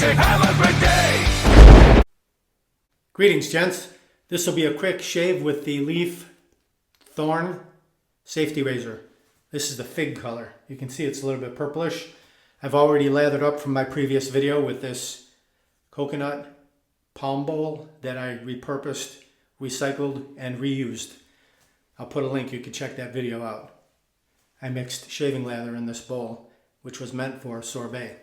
say have a great day. Greetings, gents. This will be a quick shave with the Leaf Thorn safety razor. This is the fig color. You can see it's a little bit purplish. I've already lathered up from my previous video with this coconut palm bowl that I repurposed, recycled, and reused. I'll put a link, you can check that video out. I mixed shaving lather in this bowl, which was meant for sorbet.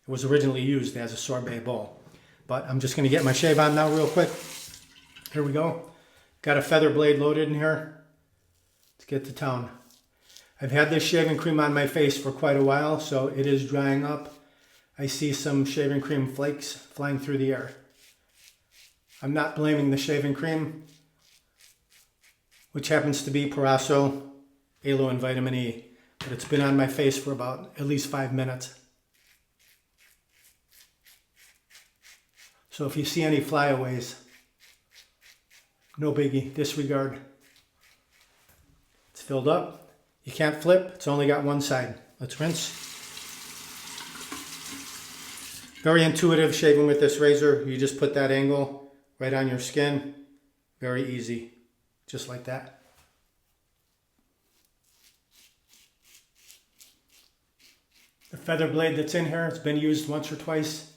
It was originally used as a sorbet bowl. But I'm just going to get my shave on now real quick. Here we go. Got a feather blade loaded in here. Let's get to town. I've had this shaving cream on my face for quite a while, so it is drying up. I see some shaving cream flakes flying through the air. I'm not blaming the shaving cream, which happens to be Paraso, Aloe, and Vitamin E. But it's been on my face for about at least 5 minutes. So if you see any flyaways, no biggie, disregard. It's filled up. You can't flip, it's only got one side. Let's rinse. Very intuitive shaving with this razor. You just put that angle right on your skin. Very easy, just like that. The feather blade that's in here, it's been used once or twice.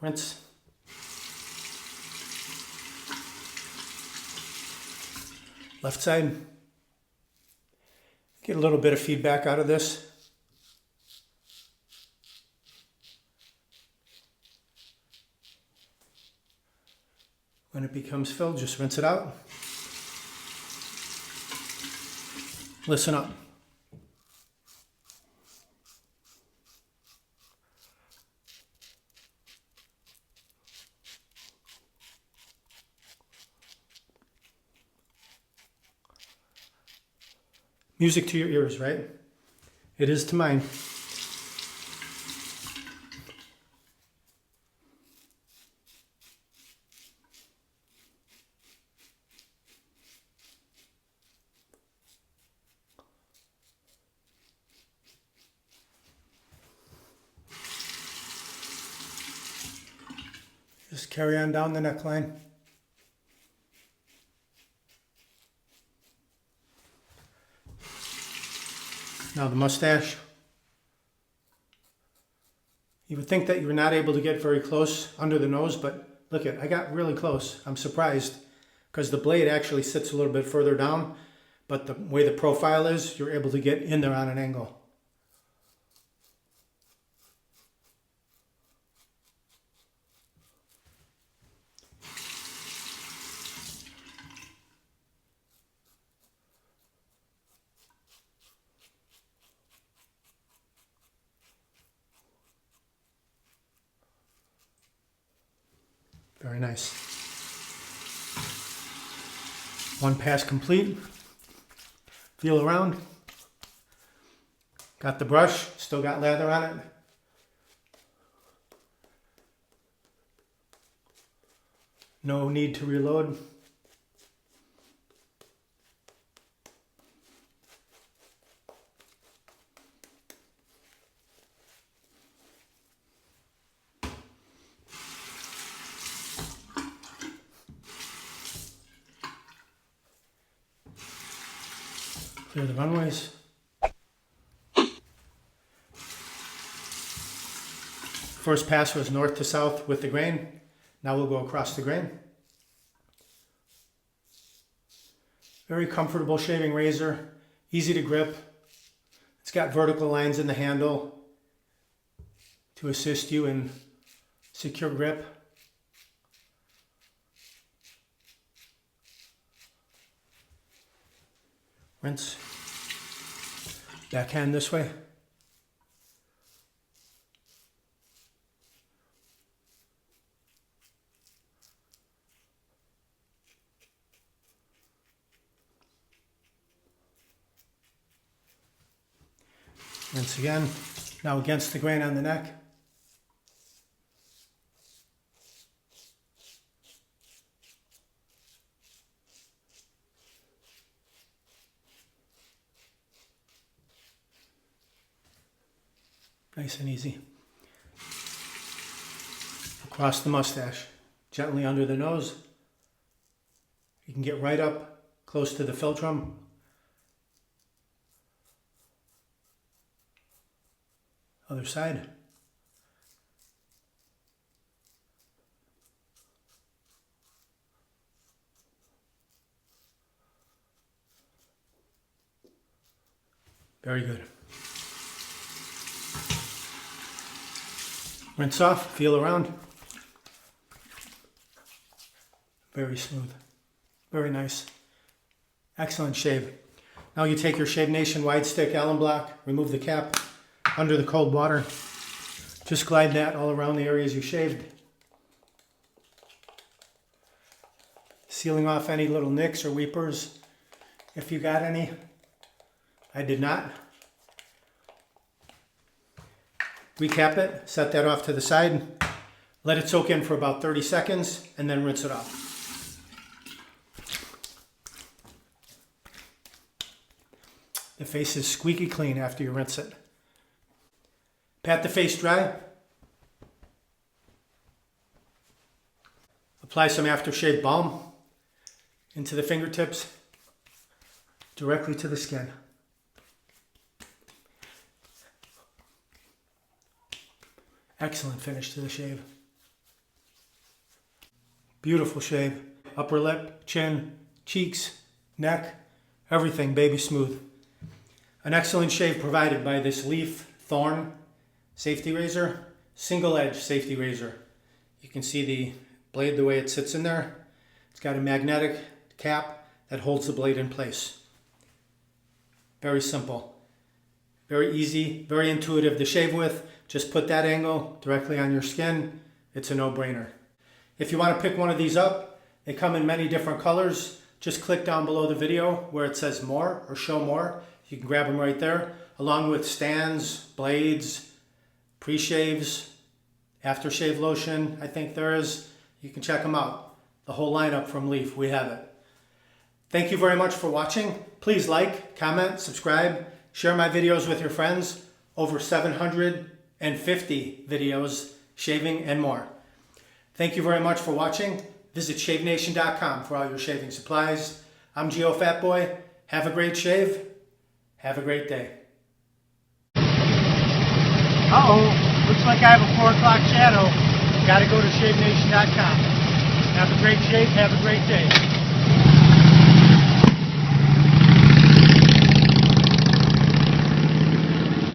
Rinse. Left side. Get a little bit of feedback out of this. When it becomes filled, just rinse it out. Listen up. Music to your ears, right? It is to mine. Just carry on down the neckline. Now the mustache. You would think that you were not able to get very close under the nose, but look I got really close. I'm surprised because the blade actually sits a little bit further down, but the way the profile is, you're able to get in there on an angle. Very nice. One pass complete. Feel around. Got the brush, still got lather on it. No need to reload. Clear the runways. First pass was north to south with the grain. Now we'll go across the grain. Very comfortable shaving razor, easy to grip. It's got vertical lines in the handle to assist you in secure grip. Rinse. Backhand this way. Rinse again. Now against the grain on the neck. Nice and easy. Across the mustache, gently under the nose. You can get right up close to the philtrum. Other side. Very good. Rinse off, feel around. Very smooth. Very nice. Excellent shave. Now you take your Shave Nation wide stick Allen block, remove the cap under the cold water. Just glide that all around the areas you shaved. Sealing off any little nicks or weepers if you got any. I did not. Recap it, set that off to the side, let it soak in for about 30 seconds, and then rinse it off. The face is squeaky clean after you rinse it. Pat the face dry. Apply some aftershave balm into the fingertips, directly to the skin. Excellent finish to the shave. Beautiful shave. Upper lip, chin, cheeks, neck, everything baby smooth. An excellent shave provided by this Leaf Thorn safety razor, single edge safety razor. You can see the blade the way it sits in there. It's got a magnetic cap that holds the blade in place. Very simple. Very easy, very intuitive to shave with. Just put that angle directly on your skin. It's a no-brainer. If you want to pick one of these up, they come in many different colors. Just click down below the video where it says more or show more. You can grab them right there, along with stands, blades, pre-shaves, aftershave lotion, I think there is. You can check them out. The whole lineup from Leaf, we have it. Thank you very much for watching. Please like, comment, subscribe, share my videos with your friends. Over 750 videos, shaving and more. Thank you very much for watching. Visit shavenation.com for all your shaving supplies. I'm Geofatboy. Have a great shave. Have a great day. Uh-oh, looks like I have a 4 o'clock shadow. Gotta go to shavenation.com. Have a great shave, have a great day.